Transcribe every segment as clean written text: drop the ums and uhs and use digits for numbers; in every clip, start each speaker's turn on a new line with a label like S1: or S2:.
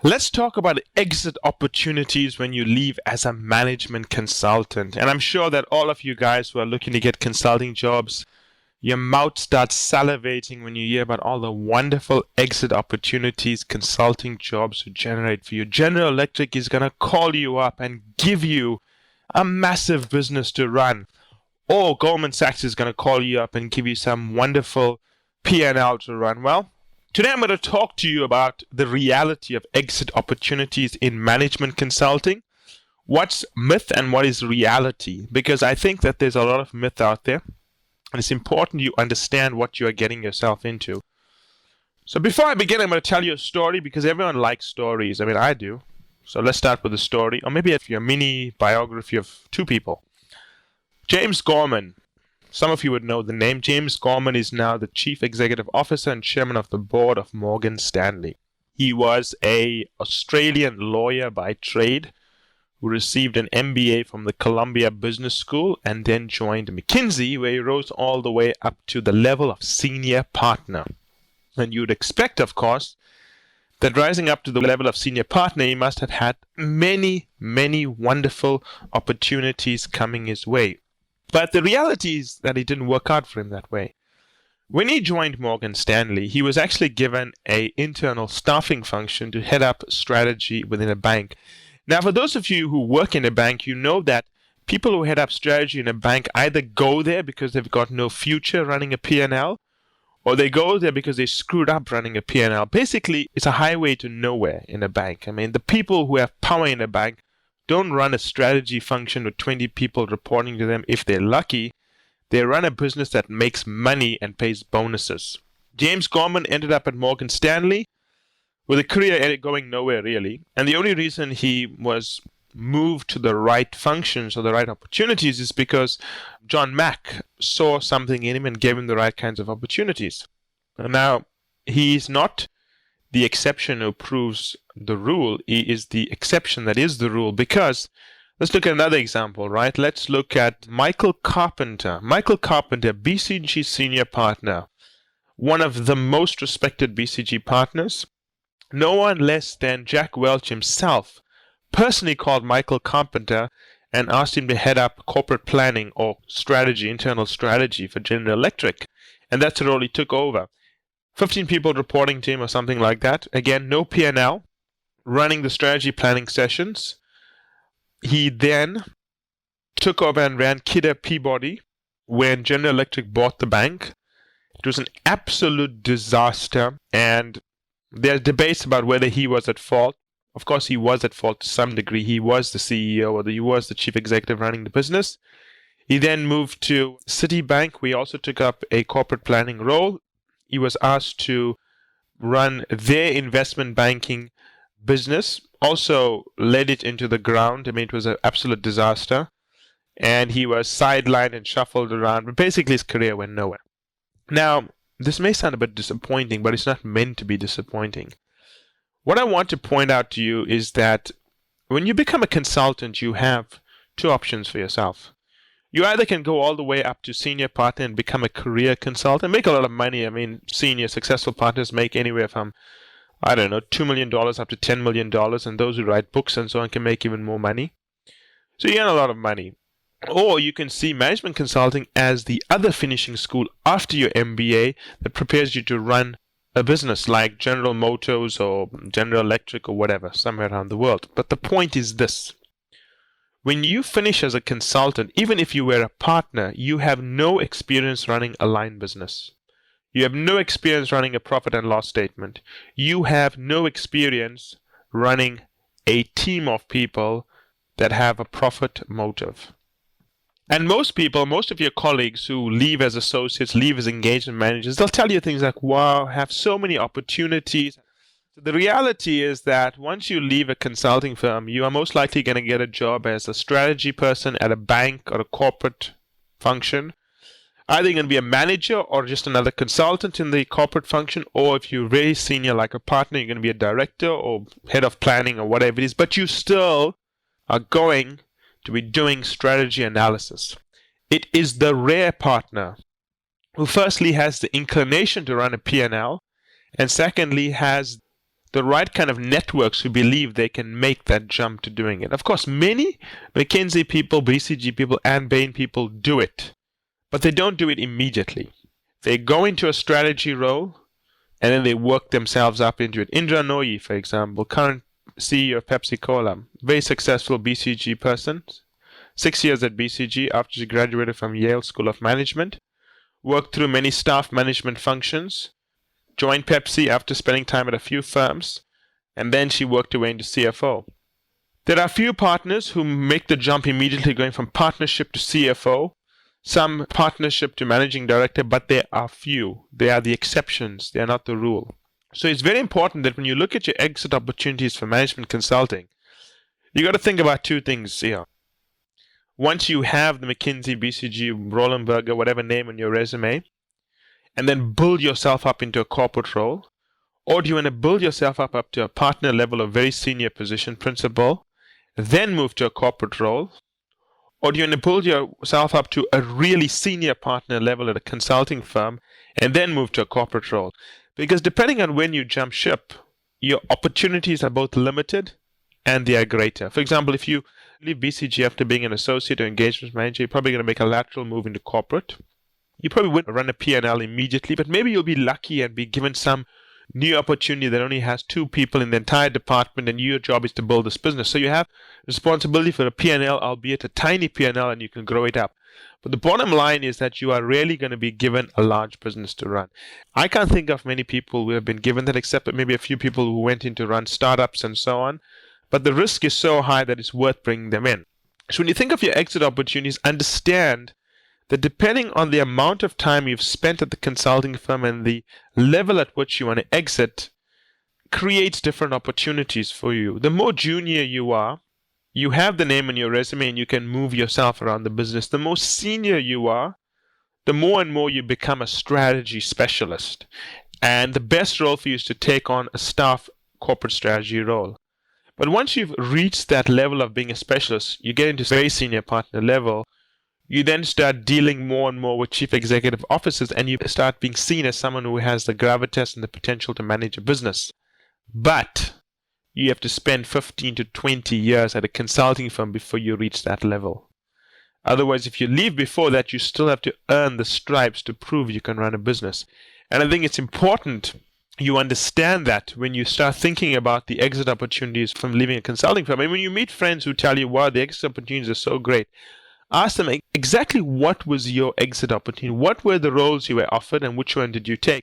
S1: Let's talk about exit opportunities when you leave as a management consultant. And I'm sure that all of you guys who are looking to get consulting jobs, your mouth starts salivating when you hear about all the wonderful exit opportunities consulting jobs will generate for you. General Electric is going to call you up and give you a massive business to run. Or Goldman Sachs is going to call you up and give you some wonderful P&L to run. Well, today I'm going to talk to you about the reality of exit opportunities in management consulting. What's myth and what is reality? Because I think that there's a lot of myth out there. And it's important you understand what you are getting yourself into. So before I begin, I'm going to tell you a story because everyone likes stories. I mean, I do. So let's start with a story. Or maybe if you're a mini biography of two people. James Gorman. Some of you would know the name. James Gorman is now the Chief Executive Officer and Chairman of the Board of Morgan Stanley. He was an Australian lawyer by trade who received an MBA from the Columbia Business School and then joined McKinsey, where he rose all the way up to the level of senior partner. And you'd expect, of course, that rising up to the level of senior partner, he must have had many, many wonderful opportunities coming his way. But the reality is that it didn't work out for him that way. When he joined Morgan Stanley, he was actually given an internal staffing function to head up strategy within a bank. Now, for those of you who work in a bank, you know that people who head up strategy in a bank either go there because they've got no future running a P&L, or they go there because they screwed up running a P&L. Basically, it's a highway to nowhere in a bank. I mean, the people who have power in a bank don't run a strategy function with 20 people reporting to them if they're lucky. They run a business that makes money and pays bonuses. James Gorman ended up at Morgan Stanley with a career going nowhere really. And the only reason he was moved to the right functions or the right opportunities is because John Mack saw something in him and gave him the right kinds of opportunities. Now, he's not the exception who proves the rule. He is the exception that is the rule, because let's look at another example, right? Let's look at Michael Carpenter. Michael Carpenter, BCG senior partner, one of the most respected BCG partners. No one less than Jack Welch himself personally called Michael Carpenter and asked him to head up corporate planning or strategy, internal strategy for General Electric. And that's the role he took over. 15 people reporting to him or something like that. Again, no P&L, running the strategy planning sessions. He then took over and ran Kidder Peabody when General Electric bought the bank. It was an absolute disaster, and there are debates about whether he was at fault. Of course, he was at fault to some degree. He was the CEO or he was the chief executive running the business. He then moved to Citibank. We also took up a corporate planning role. He was asked to run their investment banking business, also led it into the ground. I mean, it was an absolute disaster. And he was sidelined and shuffled around. But basically, his career went nowhere. Now, this may sound a bit disappointing, but it's not meant to be disappointing. What I want to point out to you is that when you become a consultant, you have two options for yourself. You either can go all the way up to senior partner and become a career consultant, make a lot of money. I mean, senior successful partners make anywhere from, $2 million up to $10 million, and those who write books and so on can make even more money. So you earn a lot of money. Or you can see management consulting as the other finishing school after your MBA that prepares you to run a business like General Motors or General Electric or whatever, somewhere around the world. But the point is this. When you finish as a consultant, even if you were a partner, you have no experience running a line business. You have no experience running a profit and loss statement. You have no experience running a team of people that have a profit motive. And most people, most of your colleagues who leave as associates, leave as engagement managers, they'll tell you things like, wow, I have so many opportunities. The reality is that once you leave a consulting firm, you are most likely going to get a job as a strategy person at a bank or a corporate function. Either you're going to be a manager or just another consultant in the corporate function, or if you're very senior like a partner, you're going to be a director or head of planning or whatever it is, but you still are going to be doing strategy analysis. It is the rare partner who firstly has the inclination to run a P&L, and secondly has the right kind of networks who believe they can make that jump to doing it. Of course, many McKinsey people, BCG people, and Bain people do it, but they don't do it immediately. They go into a strategy role, and then they work themselves up into it. Indra Nooyi, for example, current CEO of Pepsi-Cola, very successful BCG person, 6 years at BCG after she graduated from Yale School of Management, worked through many staff management functions, joined Pepsi after spending time at a few firms, and then she worked her way into CFO. There are few partners who make the jump immediately going from partnership to CFO, some partnership to managing director, but there are few. They are the exceptions. They are not the rule. So it's very important that when you look at your exit opportunities for management consulting, you got to think about two things here. Once you have the McKinsey, BCG, Roland Berger, whatever name on your resume, and then build yourself up into a corporate role, or do you want to build yourself up to a partner level of very senior position, principal, then move to a corporate role, or do you want to build yourself up to a really senior partner level at a consulting firm and then move to a corporate role? Because depending on when you jump ship, your opportunities are both limited and they are greater. For example, if you leave BCG after being an associate or engagement manager, you're probably going to make a lateral move into corporate. You probably wouldn't run a P&L immediately, but maybe you'll be lucky and be given some new opportunity that only has 2 people in the entire department, and your job is to build this business. So you have responsibility for a P&L, albeit a tiny P&L, and you can grow it up. But the bottom line is that you are rarely going to be given a large business to run. I can't think of many people who have been given that, except maybe a few people who went in to run startups and so on. But the risk is so high that it's worth bringing them in. So when you think of your exit opportunities, understand that depending on the amount of time you've spent at the consulting firm and the level at which you want to exit creates different opportunities for you. The more junior you are, you have the name on your resume and you can move yourself around the business. The more senior you are, the more and more you become a strategy specialist. And the best role for you is to take on a staff corporate strategy role. But once you've reached that level of being a specialist, you get into very senior partner level. You then start dealing more and more with chief executive officers, and you start being seen as someone who has the gravitas and the potential to manage a business. But you have to spend 15 to 20 years at a consulting firm before you reach that level. Otherwise, if you leave before that, you still have to earn the stripes to prove you can run a business. And I think it's important you understand that when you start thinking about the exit opportunities from leaving a consulting firm. And when you meet friends who tell you, wow, the exit opportunities are so great, ask them exactly what was your exit opportunity. What were the roles you were offered and which one did you take?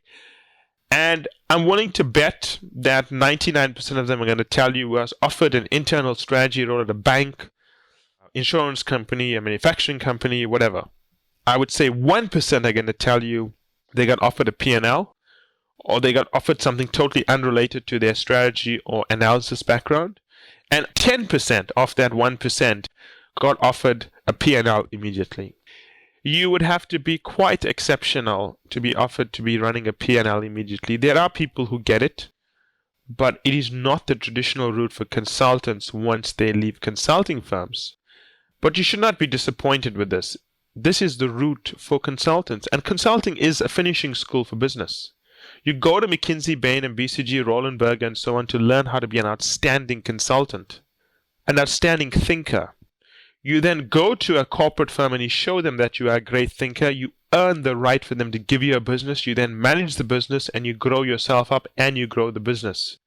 S1: And I'm willing to bet that 99% of them are going to tell you was offered an internal strategy role at a bank, insurance company, a manufacturing company, whatever. I would say 1% are going to tell you they got offered a P&L, or they got offered something totally unrelated to their strategy or analysis background. And 10% of that 1% got offered a P&L immediately. You would have to be quite exceptional to be offered to be running a P&L immediately. There are people who get it, but it is not the traditional route for consultants once they leave consulting firms. But you should not be disappointed with this. This is the route for consultants, and consulting is a finishing school for business. You go to McKinsey, Bain, and BCG, Roland Berger, and so on to learn how to be an outstanding consultant, an outstanding thinker. You then go to a corporate firm and you show them that you are a great thinker. You earn the right for them to give you a business. You then manage the business and you grow yourself up and you grow the business.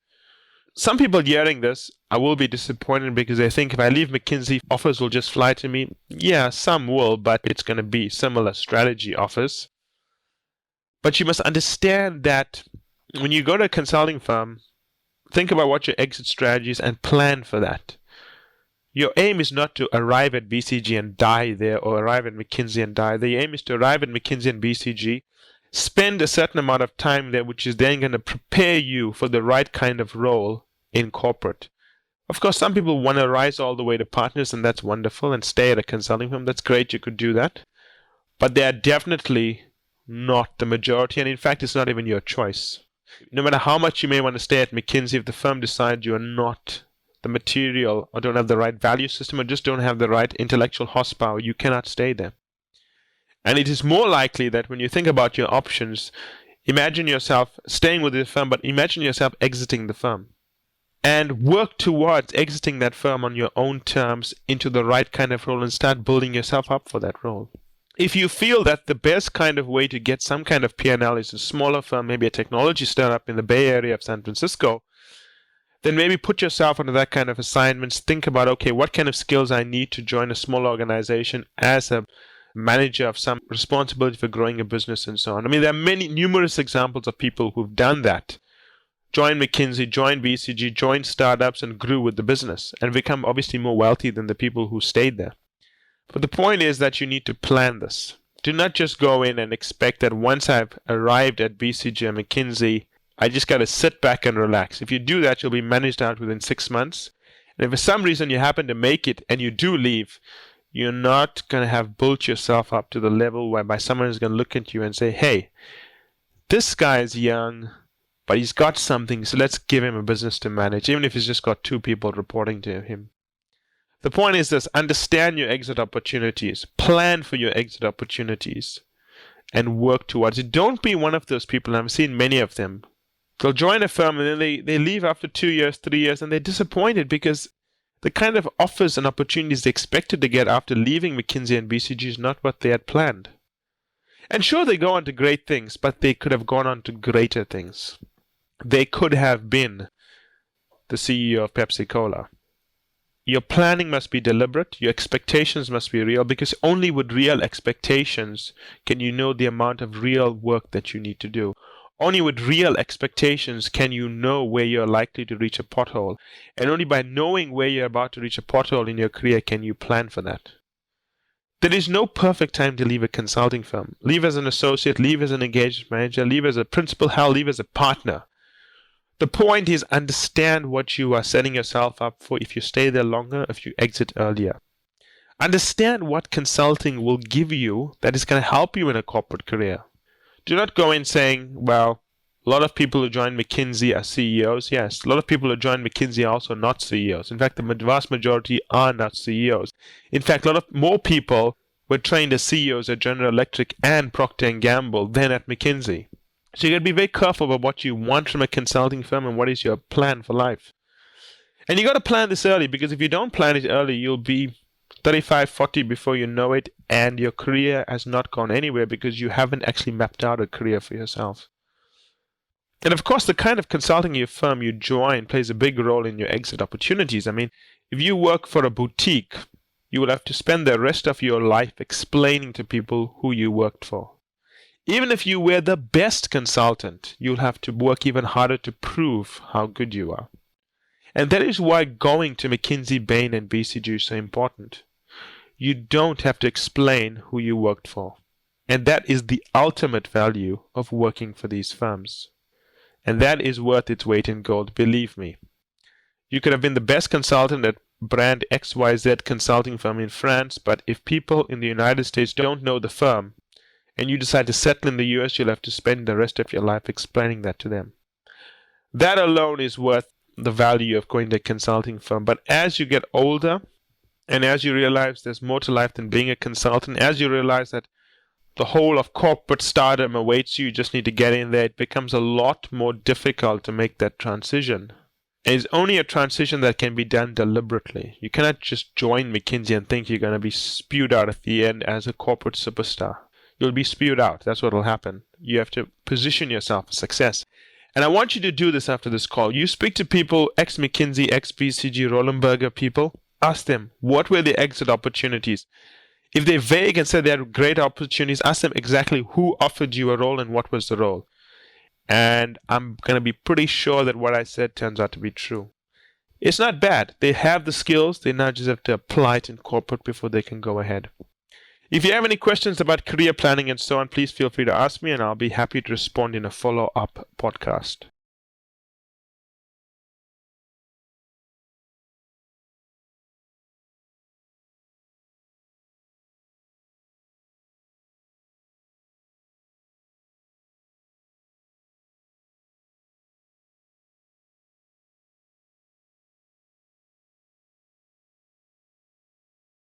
S1: Some people hearing this, I will be disappointed because they think if I leave McKinsey, offers will just fly to me. Yeah, some will, but it's going to be similar strategy offers. But you must understand that when you go to a consulting firm, think about what your exit strategy is and plan for that. Your aim is not to arrive at BCG and die there, or arrive at McKinsey and die there. Your aim is to arrive at McKinsey and BCG, spend a certain amount of time there, which is then going to prepare you for the right kind of role in corporate. Of course, some people want to rise all the way to partners, and that's wonderful, and stay at a consulting firm. That's great, you could do that. But they are definitely not the majority, and in fact, it's not even your choice. No matter how much you may want to stay at McKinsey, if the firm decides you are not the material or don't have the right value system or just don't have the right intellectual horsepower, you cannot stay there. And it is more likely that when you think about your options, Imagine yourself staying with the firm, but imagine yourself exiting the firm. And work towards exiting that firm on your own terms into the right kind of role and start building yourself up for that role. If you feel that the best kind of way to get some kind of P&L is a smaller firm, maybe a technology startup in the Bay Area of San Francisco, then maybe put yourself under that kind of assignments. Think about, okay, what kind of skills I need to join a small organization as a manager of some responsibility for growing a business and so on. I mean, there are numerous examples of people who've done that. Joined McKinsey, joined BCG, joined startups and grew with the business and become obviously more wealthy than the people who stayed there. But the point is that you need to plan this. Do not just go in and expect that once I've arrived at BCG or McKinsey, I just got to sit back and relax. If you do that, you'll be managed out within 6 months. And if for some reason you happen to make it and you do leave, you're not going to have built yourself up to the level whereby someone is going to look at you and say, hey, this guy is young, but he's got something, so let's give him a business to manage, even if he's just got 2 people reporting to him. The point is this: understand your exit opportunities, plan for your exit opportunities, and work towards it. Don't be one of those people, and I've seen many of them. They'll join a firm and then they leave after 2 years, 3 years, and they're disappointed because the kind of offers and opportunities they expected to get after leaving McKinsey and BCG is not what they had planned. And sure, they go on to great things, but they could have gone on to greater things. They could have been the CEO of Pepsi-Cola. Your planning must be deliberate. Your expectations must be real, because only with real expectations can you know the amount of real work that you need to do. Only with real expectations can you know where you're likely to reach a pothole. And only by knowing where you're about to reach a pothole in your career can you plan for that. There is no perfect time to leave a consulting firm. Leave as an associate, leave as an engagement manager, leave as a principal, hell, leave as a partner. The point is, understand what you are setting yourself up for if you stay there longer, if you exit earlier. Understand what consulting will give you that is going to help you in a corporate career. Do not go in saying, well, a lot of people who join McKinsey are CEOs. Yes, a lot of people who join McKinsey are also not CEOs. In fact, the vast majority are not CEOs. In fact, a lot of more people were trained as CEOs at General Electric and Procter & Gamble than at McKinsey. So you got to be very careful about what you want from a consulting firm and what is your plan for life. And you got to plan this early, because if you don't plan it early, you'll be 35, 40 before you know it, and your career has not gone anywhere because you haven't actually mapped out a career for yourself. And of course, the kind of consulting firm you join plays a big role in your exit opportunities. I mean, if you work for a boutique, you will have to spend the rest of your life explaining to people who you worked for. Even if you were the best consultant, you'll have to work even harder to prove how good you are. And that is why going to McKinsey, Bain, and BCG is so important. You don't have to explain who you worked for. And that is the ultimate value of working for these firms. And that is worth its weight in gold, believe me. You could have been the best consultant at brand XYZ consulting firm in France, but if people in the United States don't know the firm, and you decide to settle in the US, you'll have to spend the rest of your life explaining that to them. That alone is worth the value of going to a consulting firm. But as you get older, and as you realize there's more to life than being a consultant, as you realize that the whole of corporate stardom awaits you, you just need to get in there, it becomes a lot more difficult to make that transition. And it's only a transition that can be done deliberately. You cannot just join McKinsey and think you're going to be spewed out at the end as a corporate superstar. You'll be spewed out. That's what will happen. You have to position yourself for success. And I want you to do this after this call. You speak to people, ex-McKinsey, ex-BCG, Rollenberger people. Ask them, what were the exit opportunities? If they're vague and say they had great opportunities, ask them exactly who offered you a role and what was the role. And I'm going to be pretty sure that what I said turns out to be true. It's not bad. They have the skills. They now just have to apply it in corporate before they can go ahead. If you have any questions about career planning and so on, please feel free to ask me, and I'll be happy to respond in a follow-up podcast.